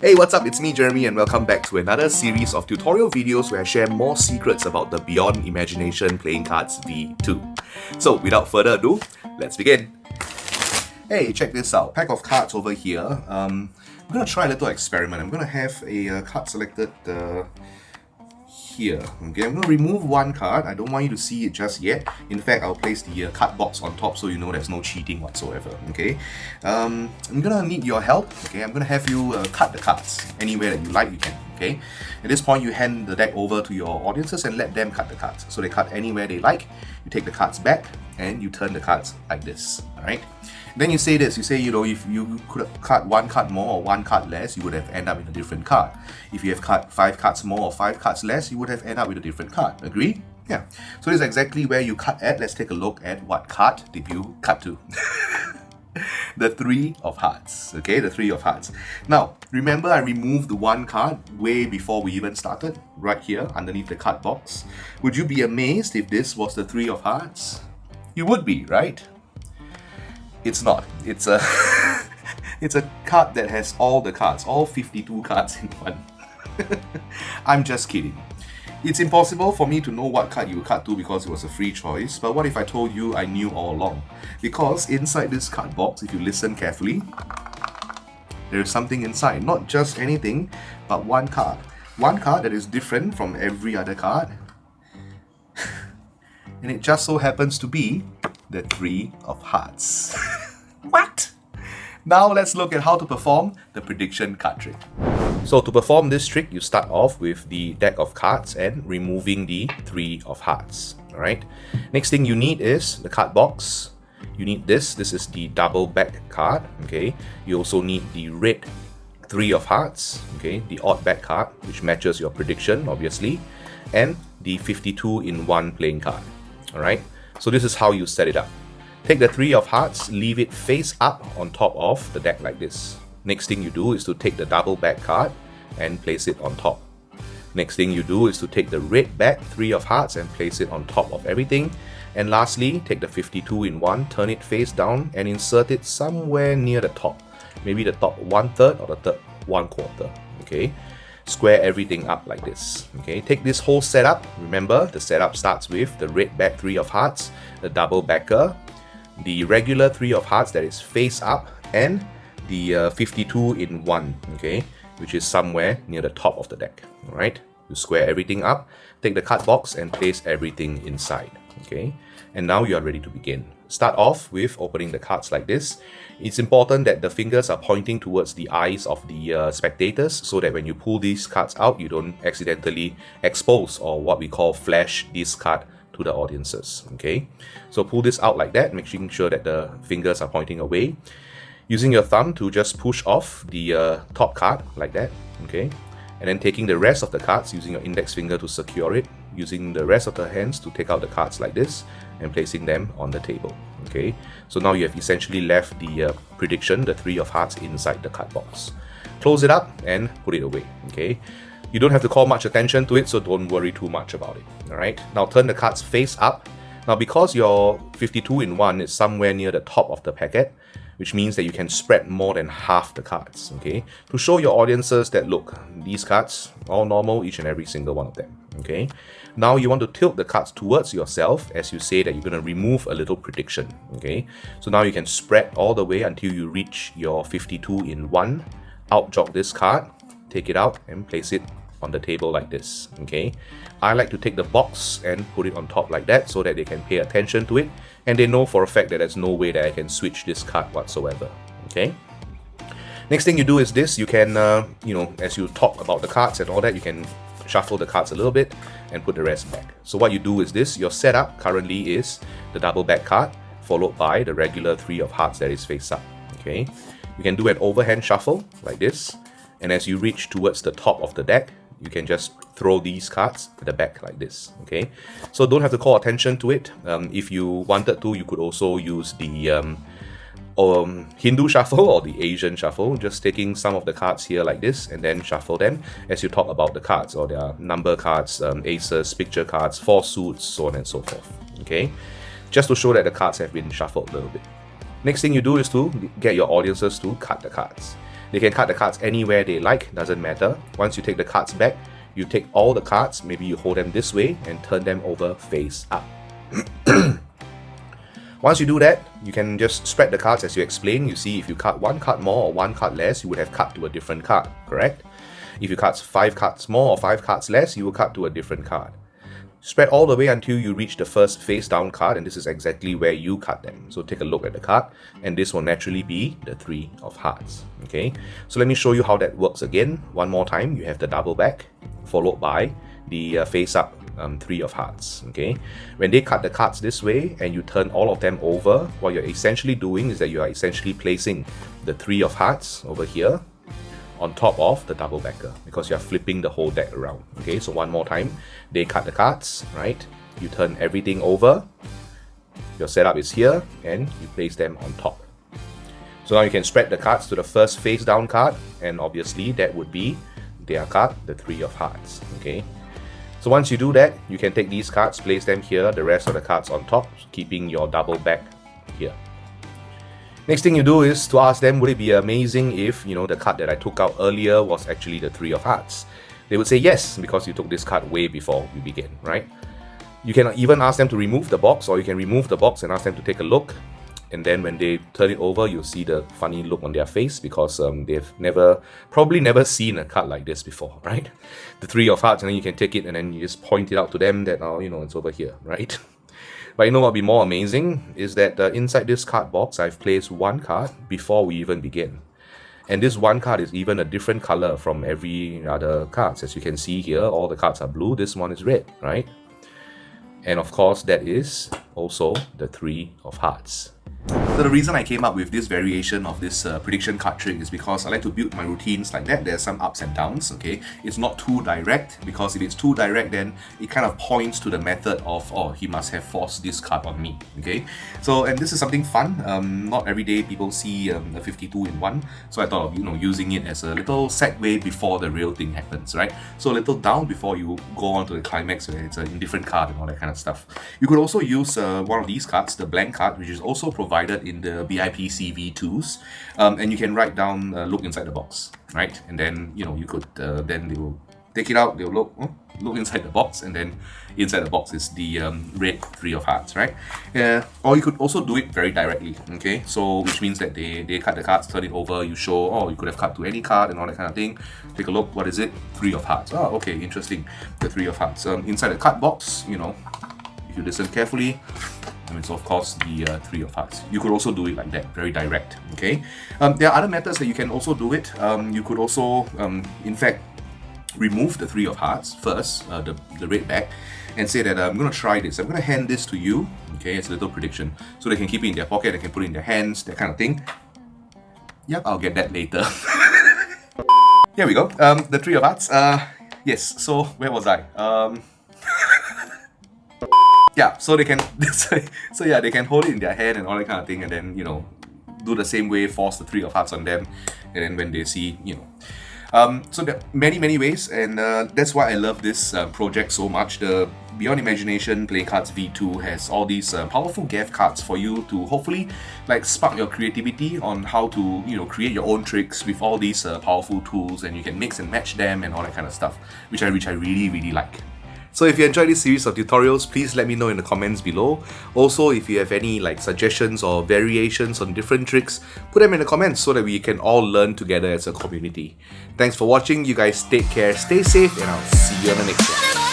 Hey, what's up? It's me, Jeremy, and welcome back to another series of tutorial videos where I share more secrets about the Beyond Imagination Playing Cards V2. So, without further ado, let's begin. Hey, check this out. Pack of cards over here. I'm gonna try a little experiment. I'm gonna have a card selected here. Okay, I'm going to remove one card. I don't want you to see it just yet. In fact, I'll place the card box on top so you know there's no cheating whatsoever. Okay, I'm going to need your help. Okay, I'm going to have you cut the cards anywhere that you like. You can. Okay, at this point, you hand the deck over to your audiences and let them cut the cards. So they cut anywhere they like. You take the cards back and you turn the cards like this. All right. Then you say this, you say, if you could have cut one card more or one card less, you would have ended up in a different card. If you have cut 5 cards more or 5 cards less, you would have ended up with a different card. Agree? Yeah. So this is exactly where you cut at. Let's take a look at what card did you cut to. The 3 of Hearts. Okay, the 3 of Hearts. Now, remember I removed the one card way before we even started, right here underneath the card box. Would you be amazed if this was the 3 of Hearts? You would be, right? It's not. It's a it's a card that has all the cards, all 52 cards in one. I'm just kidding. It's impossible for me to know what card you cut to because it was a free choice, but what if I told you I knew all along? Because inside this card box, if you listen carefully, there is something inside. Not just anything, but one card. One card that is different from every other card. And it just so happens to be the 3 of Hearts. What? Now let's look at how to perform the prediction card trick. So to perform this trick, you start off with the deck of cards and removing the 3 of Hearts. Alright. Next thing you need is the card box. You need this. This is the double back card. Okay. You also need the red 3 of Hearts. Okay. The odd back card, which matches your prediction, obviously. And the 52 in 1 playing card. Alright. So this is how you set it up. Take the 3 of Hearts, leave it face up on top of the deck like this. Next thing you do is to take the double back card and place it on top. Next thing you do is to take the red back 3 of Hearts and place it on top of everything. And lastly, take the 52 in 1, turn it face down and insert it somewhere near the top. Maybe the top 1/3 or the top 1/4. Okay. Square everything up like this. Okay, take this whole setup. Remember, the setup starts with the red back 3 of Hearts, the double backer, the regular 3 of Hearts that is face up, and the 52 in 1, okay, which is somewhere near the top of the deck. Alright, you square everything up, take the card box and place everything inside. Okay, and now you are ready to begin. Start off with opening the cards like this. It's important that the fingers are pointing towards the eyes of the spectators so that when you pull these cards out, you don't accidentally expose or what we call flash this card to the audiences. Okay, so pull this out like that, making sure that the fingers are pointing away. Using your thumb to just push off the top card like that. Okay, and then taking the rest of the cards using your index finger to secure it, using the rest of the hands to take out the cards like this and placing them on the table. Okay, so now you have essentially left the prediction, the 3 of Hearts, inside the card box. Close it up and put it away. Okay, you don't have to call much attention to it, so don't worry too much about it. Alright, now turn the cards face up. Now because your 52 in 1 is somewhere near the top of the packet, which means that you can spread more than half the cards, okay, to show your audiences that, look, these cards, all normal, each and every single one of them, okay. Now you want to tilt the cards towards yourself as you say that you're going to remove a little prediction, okay. So now you can spread all the way until you reach your 52 in 1, out jog this card, take it out and place it on the table like this, okay. I like to take the box and put it on top like that so that they can pay attention to it and they know for a fact that there's no way that I can switch this card whatsoever, okay. Next thing you do is this, you can, as you talk about the cards and all that, you can shuffle the cards a little bit and put the rest back. So what you do is this, your setup currently is the double back card followed by the regular 3 of Hearts that is face up, okay. You can do an overhand shuffle like this, and as you reach towards the top of the deck, you can just throw these cards at the back like this, okay? So don't have to call attention to it. If you wanted to, you could also use the Hindu shuffle or the Asian shuffle, just taking some of the cards here like this and then shuffle them as you talk about the cards, or their number cards, aces, picture cards, 4 suits, so on and so forth, okay? Just to show that the cards have been shuffled a little bit. Next thing you do is to get your audiences to cut the cards. They can cut the cards anywhere they like, doesn't matter. Once you take the cards back, you take all the cards, maybe you hold them this way and turn them over face up. Once you do that, you can just spread the cards as you explained. You see, if you cut one card more or one card less, you would have cut to a different card, correct? If you cut 5 cards more or 5 cards less, you will cut to a different card. Spread all the way until you reach the first face down card, and this is exactly where you cut them. So take a look at the card, and this will naturally be the 3 of hearts. Okay, so let me show you how that works again. One more time, you have the double back, followed by the face up 3 of hearts. Okay, when they cut the cards this way and you turn all of them over, what you're essentially doing is that you are essentially placing the 3 of hearts over here on top of the double backer, because you're flipping the whole deck around. Okay, so one more time, they cut the cards, right? You turn everything over, your setup is here, and you place them on top. So now you can spread the cards to the first face down card, and obviously that would be their card, the 3 of hearts. Okay, so once you do that, you can take these cards, place them here, the rest of the cards on top, keeping your double back here. Next thing you do is to ask them, would it be amazing if, you know, the card that I took out earlier was actually the 3 of hearts? They would say yes, because you took this card way before we began, right? You can even ask them to remove the box, or you can remove the box and ask them to take a look. And then when they turn it over, you'll see the funny look on their face, because they've probably never seen a card like this before, right? The 3 of hearts, and then you can take it and then you just point it out to them that, oh, you know, it's over here, right? But you know what would be more amazing is that inside this card box, I've placed one card before we even begin. And this one card is even a different color from every other cards. As you can see here, all the cards are blue, this one is red, right? And of course, that is also the 3 of hearts. So the reason I came up with this variation of this prediction card trick is because I like to build my routines like that. There's some ups and downs, okay? It's not too direct, because if it's too direct, then it kind of points to the method of, oh, he must have forced this card on me, okay? So, and this is something fun. Not every day people see a 52 in 1, so I thought of, you know, using it as a little segue before the real thing happens, right? So a little down before you go on to the climax where it's a indifferent card and all that kind of stuff. You could also use one of these cards, the blank card, which is also provided in the BIPC V2s, and you can write down look inside the box, right? And then, you know, you could then they will take it out, they'll look inside the box, and then inside the box is the red 3 of hearts, right? Or you could also do it very directly, okay? So which means that they cut the cards, turn it over, you show, oh, you could have cut to any card and all that kind of thing. Take a look, what is it? 3 of hearts. Oh, okay, interesting. The 3 of hearts. Inside the card box, you know, if you listen carefully, and it's of course the 3 of hearts. You could also do it like that, very direct, okay? There are other methods that you can also do it. You could also, in fact, remove the 3 of hearts first, the red back, and say that I'm going to try this. I'm going to hand this to you, okay? It's a little prediction. So they can keep it in their pocket, they can put it in their hands, that kind of thing. Yep, I'll get that later. Here we go. The 3 of hearts. Yes, so where was I? Yeah, so they can, so yeah, they can hold it in their hand and all that kind of thing, and then, you know, do the same way, force the 3 of hearts on them, and then when they see, you know. So there are many ways, and that's why I love this project so much. The Beyond Imagination Playing Cards V2 has all these powerful GAF cards for you to hopefully like spark your creativity on how to, you know, create your own tricks with all these powerful tools, and you can mix and match them and all that kind of stuff, which I really like. So if you enjoyed this series of tutorials, please let me know in the comments below. Also, if you have any like suggestions or variations on different tricks, put them in the comments so that we can all learn together as a community. Thanks for watching, you guys take care, stay safe, and I'll see you on the next one.